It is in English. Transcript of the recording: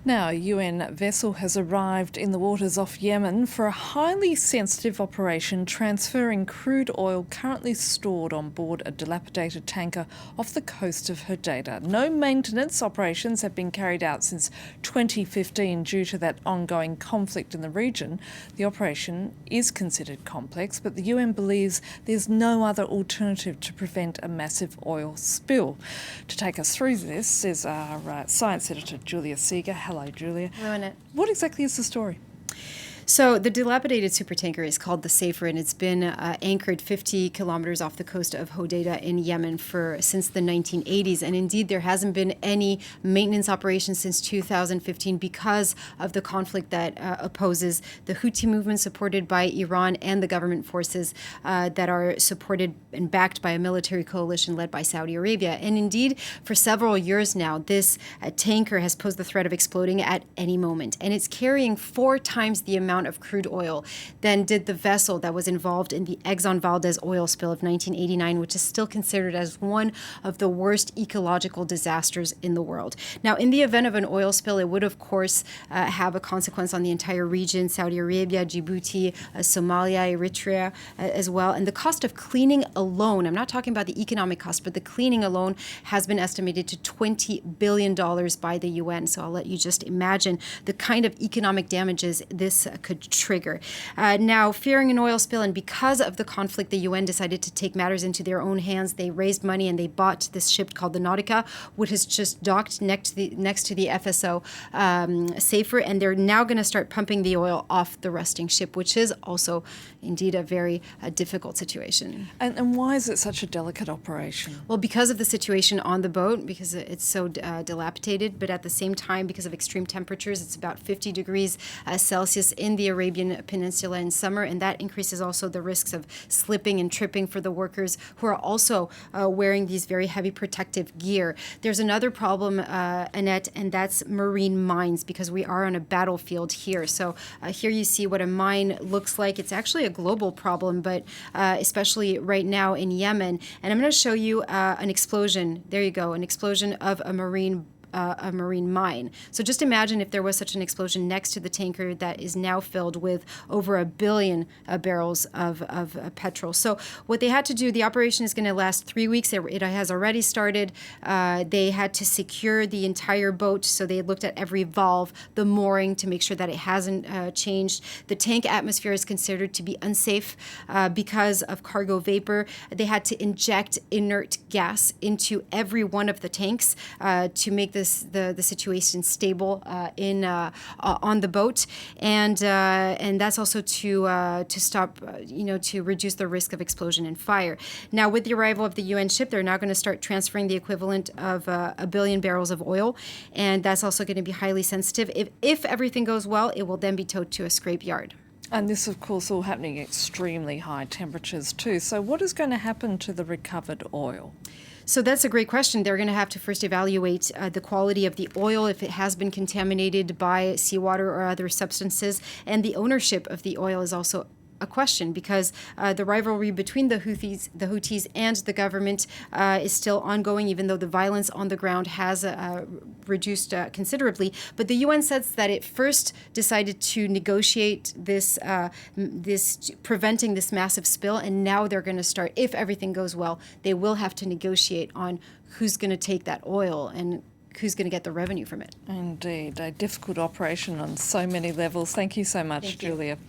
Now, a UN vessel has arrived in the waters off Yemen for a highly sensitive operation transferring crude oil currently stored on board a dilapidated tanker off the coast of Hodeidah. No maintenance operations have been carried out since 2015 due to that ongoing conflict in the region. The operation is considered complex, but the UN believes there's no other alternative to prevent a massive oil spill. To take us through this is our science editor, Julia Seeger. Hello, Julia. Hello, Annette. What exactly is the story? So the dilapidated supertanker is called the Safer, and it's been anchored 50 kilometers off the coast of Hodeidah in Yemen since the 1980s. And indeed, there hasn't been any maintenance operations since 2015 because of the conflict that opposes the Houthi movement supported by Iran and the government forces that are supported and backed by a military coalition led by Saudi Arabia. And indeed, for several years now, this tanker has posed the threat of exploding at any moment. And it's carrying 4 times the amount of crude oil than did the vessel that was involved in the Exxon Valdez oil spill of 1989, which is still considered as one of the worst ecological disasters in the world. Now, in the event of an oil spill, it would, of course, have a consequence on the entire region, Saudi Arabia, Djibouti, Somalia, Eritrea as well. And the cost of cleaning alone, I'm not talking about the economic cost, but the cleaning alone has been estimated to $20 billion by the UN. So I'll let you just imagine the kind of economic damages this could trigger. Now, fearing an oil spill, and because of the conflict, the UN decided to take matters into their own hands. They raised money and they bought this ship called the Nautica, which has just docked next to the FSO Safer, and they're now going to start pumping the oil off the rusting ship, which is also indeed a very difficult situation. And why is it such a delicate operation? Well, because of the situation on the boat, because it's so dilapidated, but at the same time, because of extreme temperatures, it's about 50 degrees Celsius in the Arabian Peninsula in summer, and that increases also the risks of slipping and tripping for the workers who are also wearing these very heavy protective gear. There's another problem, Annette, and that's marine mines, because we are on a battlefield here. So here you see what a mine looks like. It's actually a global problem, but especially right now in Yemen. And I'm going to show you an explosion. There you go, an explosion of a marine mine. So just imagine if there was such an explosion next to the tanker that is now filled with over 1 billion barrels of petrol. So what they had to do, the operation is going to last 3 weeks. It has already started. They had to secure the entire boat, so they looked at every valve, the mooring, to make sure that it hasn't changed. The tank atmosphere is considered to be unsafe because of cargo vapor. They had to inject inert gas into every one of the tanks to make the situation stable on the boat, and that's also to stop, to reduce the risk of explosion and fire. Now, with the arrival of the UN ship, they're now going to start transferring the equivalent of 1 billion barrels of oil, and that's also going to be highly sensitive. If everything goes well, it will then be towed to a scrapyard. And this, of course, all happening at extremely high temperatures too. So what is going to happen to the recovered oil? So that's a great question. They're going to have to first evaluate the quality of the oil, if it has been contaminated by seawater or other substances. And the ownership of the oil is also a question, because the rivalry between the Houthis and the government is still ongoing, even though the violence on the ground has reduced considerably. But the UN says that it first decided to negotiate this preventing this massive spill, and now they're going to start, if everything goes well, they will have to negotiate on who's going to take that oil and who's going to get the revenue from it. Indeed, a difficult operation on so many levels. Thank you so much, Julia.